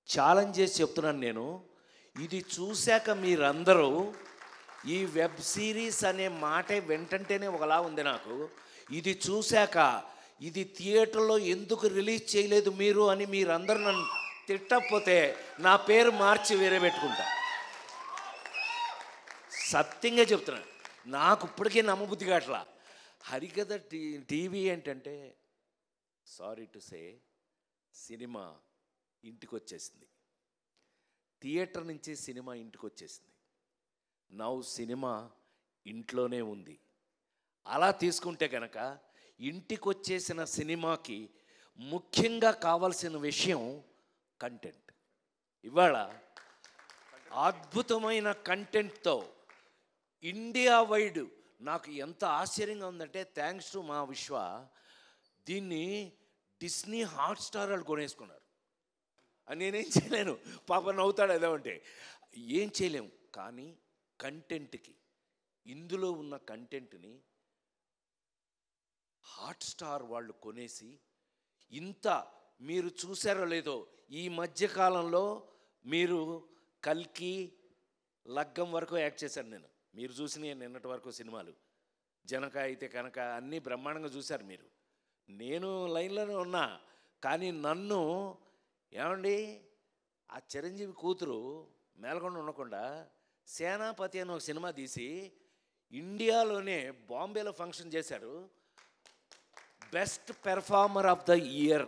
Challenge చేసి చెప్తున్నాను నేను. ఇది చూశాక మీరందరూ ఈ వెబ్ సిరీస్ అనే మాటే వెంటంటేనే ఒకలా ఉంది నాకు. ఇది చూశాక ఇది థియేటర్లో ఎందుకు రిలీజ్ చేయలేదు మీరు అని మీరందరూ నన్ను తిట్టకపోతే నా పేరు మార్చి వేరే పెట్టుకుంటా. సత్యంగా చెప్తున్నాను, నాకు ఇప్పటికీ నమ్మబుద్ధి కావట్లా. హరికథ టీవీ ఏంటంటే, సారీ టు సే, సినిమా ఇంటికి వచ్చేసింది. థియేటర్ నుంచి సినిమా ఇంటికి వచ్చేసింది. నౌ సినిమా ఇంట్లోనే ఉంది. అలా తీసుకుంటే కనుక ఇంటికి వచ్చేసిన సినిమాకి ముఖ్యంగా కావాల్సిన విషయం కంటెంట్. ఇవాళ అద్భుతమైన కంటెంట్తో ఇండియా వైడ్ నాకు ఎంత ఆశ్చర్యంగా ఉందంటే, థ్యాంక్స్ టు మా విశ్వ, దీన్ని డిస్నీ హాట్స్టార్ వాళ్ళు కొనేసుకున్నారు. నేనేం చేయలేను, పాప నవ్వుతాడు ఏదో అంటే, ఏం చేయలేము. కానీ కంటెంట్కి, ఇందులో ఉన్న కంటెంట్ని హాట్స్టార్ వాళ్ళు కొనేసి, ఇంత మీరు చూసారో లేదో, ఈ మధ్యకాలంలో మీరు కల్కి, లగ్గం వరకు యాక్ట్ చేశాను నేను. మీరు చూసిన నిన్నటి వరకు సినిమాలు, జనక అయితే కనుక అన్నీ బ్రహ్మాండంగా చూశారు మీరు. నేను లైన్లోనే ఉన్నా. కానీ నన్ను ఏమండి, ఆ చిరంజీవి కూతురు మేల్కొండ ఉండకుండా సేనాపతి అని ఒక సినిమా తీసి ఇండియాలోనే బాంబేలో ఫంక్షన్ చేశారు. Best performer of the year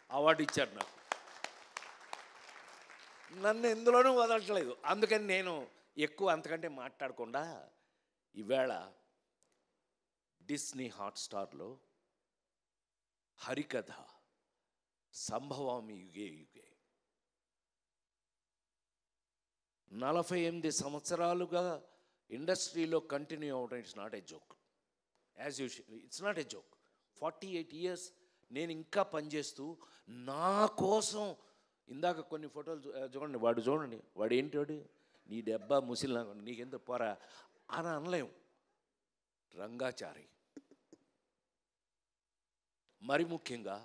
award ఇచ్చారు నాకు. నన్ను ఎందులోనూ వదలట్లేదు. అందుకని నేను ఎక్కువ అంతకంటే మాట్లాడకుండా ఈవేళ డిస్నీ హాట్స్టార్లో హరికథ సంభవామి యుగే యుగే 48 సంవత్సరాలుగా ఇండస్ట్రీలో కంటిన్యూ అవ్వడం it's not a joke. As you it's not a joke. 48 years నేను ఇంకా పనిచేస్తూ నా కోసం. ఇందాక కొన్ని ఫోటోలు చూడండి, వాడు చూడండి, వాడు ఏంటి, వాడు నీ డబ్బా ముసిలినా నీకెంత పోరా అని అనలేం. రంగాచారి మరి ముఖ్యంగా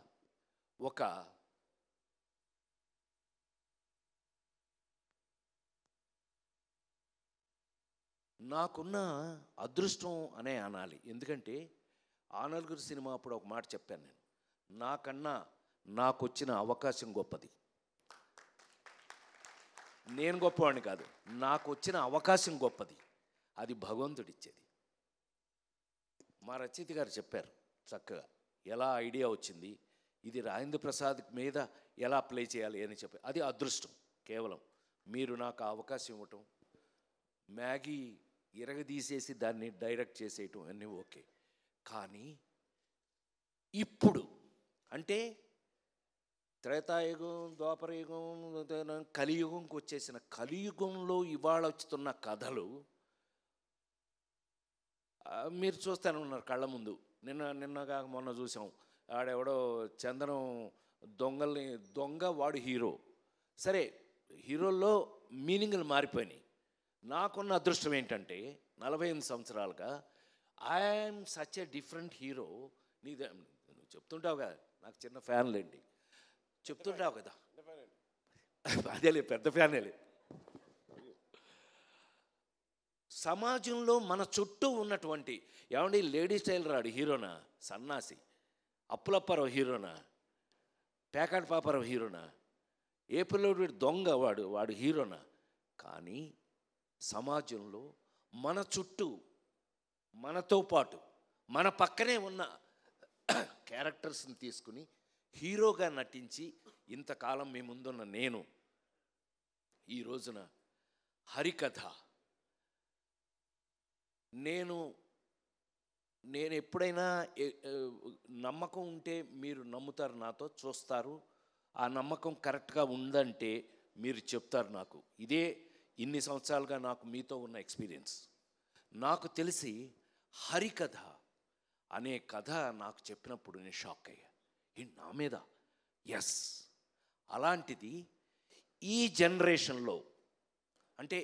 ఒక నాకున్న అదృష్టం అనే అనాలి. ఎందుకంటే ఆ నలుగురు సినిమా అప్పుడు ఒక మాట చెప్పాను నేను, నాకన్నా నాకు వచ్చిన అవకాశం గొప్పది. నేను గొప్పవాడిని కాదు, నాకు వచ్చిన అవకాశం గొప్పది. అది భగవంతుడిచ్చేది. మా రచయిత గారు చెప్పారు చక్కగా ఎలా ఐడియా వచ్చింది, ఇది రాజేంద్ర ప్రసాద్ మీద ఎలా ప్లే చేయాలి అని చెప్పి. అది అదృష్టం కేవలం. మీరు నాకు అవకాశం ఇవ్వటం, మ్యాగీ ఇరగదీసేసి దాన్ని డైరెక్ట్ చేసేయటం అన్నీ ఓకే. కానీ ఇప్పుడు అంటే త్రేతాయుగం, ద్వాపరయుగం, కలియుగంకి వచ్చేసిన కలియుగంలో ఇవాళ వస్తున్న కథలు మీరు చూస్తూనే ఉన్నారు కళ్ళ ముందు. నిన్నగా మొన్న చూసాం, ఆడెవడో చందనం దొంగ వాడు హీరో. సరే, హీరోల్లో మీనింగ్లు మారిపోయినాయి. నాకున్న అదృష్టం ఏంటంటే 48 సంవత్సరాలుగా I'm such a different hero. నువ్వు చెప్తుంటావు కదా, నాకు చిన్న ఫ్యాన్లేండి, చెప్తుంటావు కదా, అదేలే పెద్ద ఫ్యానేలే. సమాజంలో మన చుట్టూ ఉన్నటువంటి ఏమండి, లేడీ స్టైల్ రాడు హీరోనా, సన్నాసి, అప్పులప్పారావు హీరోనా, పేకాటి పాపారావు హీరోనా, ఏ పిల్లోడు దొంగ వాడు హీరోనా. కానీ సమాజంలో మన చుట్టూ, మనతో పాటు, మన పక్కనే ఉన్న క్యారెక్టర్స్ని తీసుకుని హీరోగా నటించి ఇంతకాలం మీ ముందున్న నేను ఈ రోజున హరికథ నేను ఎప్పుడైనా నమ్మకం ఉంటే మీరు నమ్ముతారు, నాతో చూస్తారు. ఆ నమ్మకం కరెక్ట్గా ఉందంటే మీరు చెప్తారు నాకు. ఇదే ఇన్ని సంవత్సరాలుగా నాకు మీతో ఉన్న ఎక్స్పీరియన్స్. నాకు తెలిసి హరికథ అనే కథ నాకు చెప్పినప్పుడు నేను షాక్ అయ్యా. నా మీద ఎస్, అలాంటిది ఈ జనరేషన్లో, అంటే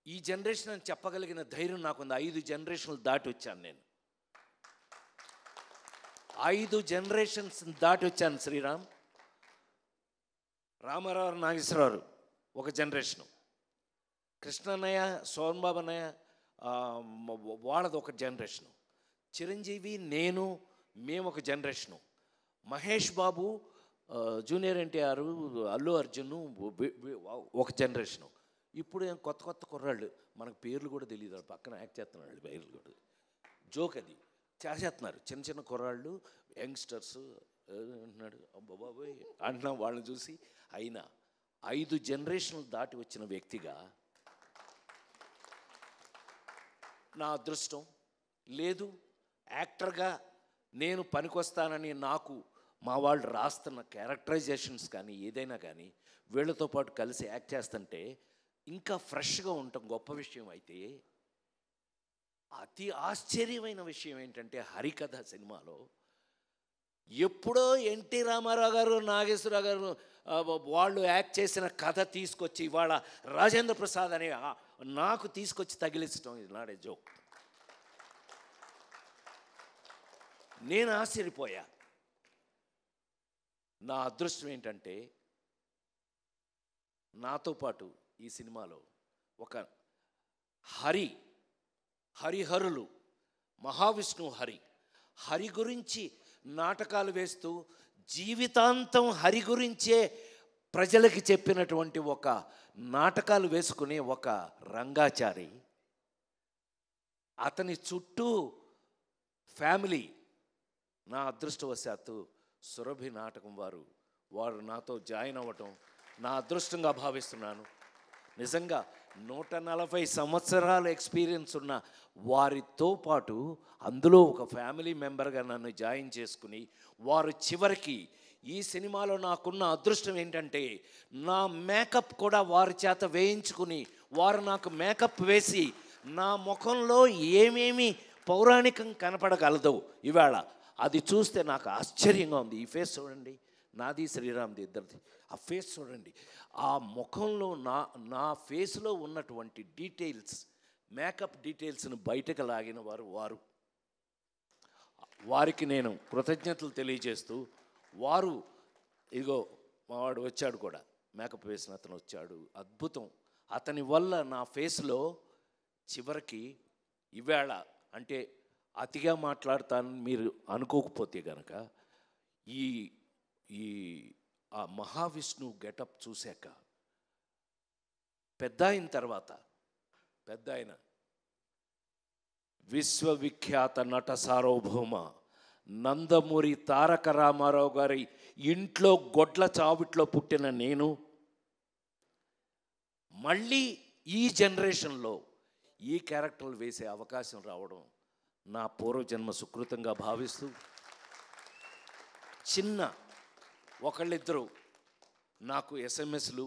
ఈ జనరేషన్ అని చెప్పగలిగిన ధైర్యం నాకుంది. 5 జనరేషన్లు దాటి వచ్చాను నేను. 5 జనరేషన్స్ దాటి వచ్చాను శ్రీరామ్. రామారావు నాగేశ్వరరావు ఒక జనరేషను, కృష్ణన్నయ్య సోమబాబు అన్నయ్య వాళ్ళది ఒక జనరేషను, చిరంజీవి నేను మేము ఒక జనరేషను, మహేష్ బాబు జూనియర్ ఎన్టీఆర్ అల్లు అర్జున్ ఒక జనరేషను. ఇప్పుడు కొత్త కొత్త కుర్రాళ్ళు మనకు పేర్లు కూడా తెలియదు, పక్కన యాక్ట్ చేస్తున్నాడు, పేర్లు కూడా జోక్ అది చేసేస్తున్నారు. చిన్న చిన్న కుర్రాళ్ళు యంగ్స్టర్స్ అంటున్నాడు, బాబోయ్ అంటున్నా వాళ్ళని చూసి. అయినా 5 జనరేషన్లు దాటి వచ్చిన వ్యక్తిగా నా అదృష్టం లేదు. యాక్టర్గా నేను పనికొస్తానని నాకు మా వాళ్ళు రాస్తున్న క్యారెక్టరైజేషన్స్ కానీ ఏదైనా కానీ వీళ్ళతో పాటు కలిసి యాక్ట్ చేస్తుంటే ఇంకా ఫ్రెష్గా ఉండటం గొప్ప విషయం. అయితే అతి ఆశ్చర్యమైన విషయం ఏంటంటే హరికథ సినిమాలో ఎప్పుడో ఎన్టీ రామారావు గారు నాగేశ్వరరావు గారు వాళ్ళు యాక్ట్ చేసిన కథ తీసుకొచ్చి ఇవాళ రాజేంద్ర ప్రసాద్ అనే నాకు తీసుకొచ్చి తగిలించడం ఇది నాడే జోక్. నేను ఆశ్చర్యపోయా. నా అదృష్టం ఏంటంటే నాతో పాటు ఈ సినిమాలో ఒక హరిహరులు మహావిష్ణువు హరి గురించి నాటకాలు వేస్తూ జీవితాంతం హరి గురించే ప్రజలకి చెప్పినటువంటి ఒక నాటకాలు వేసుకునే ఒక రంగాచారి, అతని చుట్టూ ఫ్యామిలీ. నా అదృష్టవశాత్తు సురభి నాటకం వారు నాతో జాయిన్ అవ్వటం నా అదృష్టంగా భావిస్తున్నాను. నిజంగా 140 సంవత్సరాల ఎక్స్పీరియన్స్ ఉన్న వారితో పాటు అందులో ఒక ఫ్యామిలీ మెంబర్గా నన్ను జాయిన్ చేసుకుని వారు చివరికి ఈ సినిమాలో నాకున్న అదృష్టం ఏంటంటే నా మేకప్ కూడా వారి చేత వేయించుకుని వారు నాకు మేకప్ వేసి నా ముఖంలో ఏమేమి పౌరాణికం కనపడగలదో ఇవాళ అది చూస్తే నాకు ఆశ్చర్యంగా ఉంది. ఈ ఫేస్ చూడండి, నాది శ్రీరామ్ది ఇద్దరిది. ఆ ఫేస్ చూడండి, ఆ ముఖంలో నా ఫేస్లో ఉన్నటువంటి డీటెయిల్స్, మేకప్ డీటెయిల్స్ని బయటకు లాగిన వారికి నేను కృతజ్ఞతలు తెలియజేస్తూ, వారు ఇదిగో మావాడు వచ్చాడు కూడా, మేకప్ వేసిన అతను వచ్చాడు, అద్భుతం. అతని వల్ల నా ఫేస్లో చివరికి ఇవాళ అంటే అతిగా మాట్లాడతానని మీరు అనుకోకపోతే కనుక ఆ మహావిష్ణువు గెటప్ చూశాక పెద్ద ఆయన విశ్వవిఖ్యాత నట సార్వభౌమ నందమూరి తారక రామారావు గారి ఇంట్లో గొడ్ల చావిట్లో పుట్టిన నేను మళ్ళీ ఈ జనరేషన్లో ఈ క్యారెక్టర్లు వేసే అవకాశం రావడం నా పూర్వజన్మ సుకృతంగా భావిస్తూ, చిన్న ఒకళ్ళిద్దరు నాకు ఎస్ఎంఎస్లు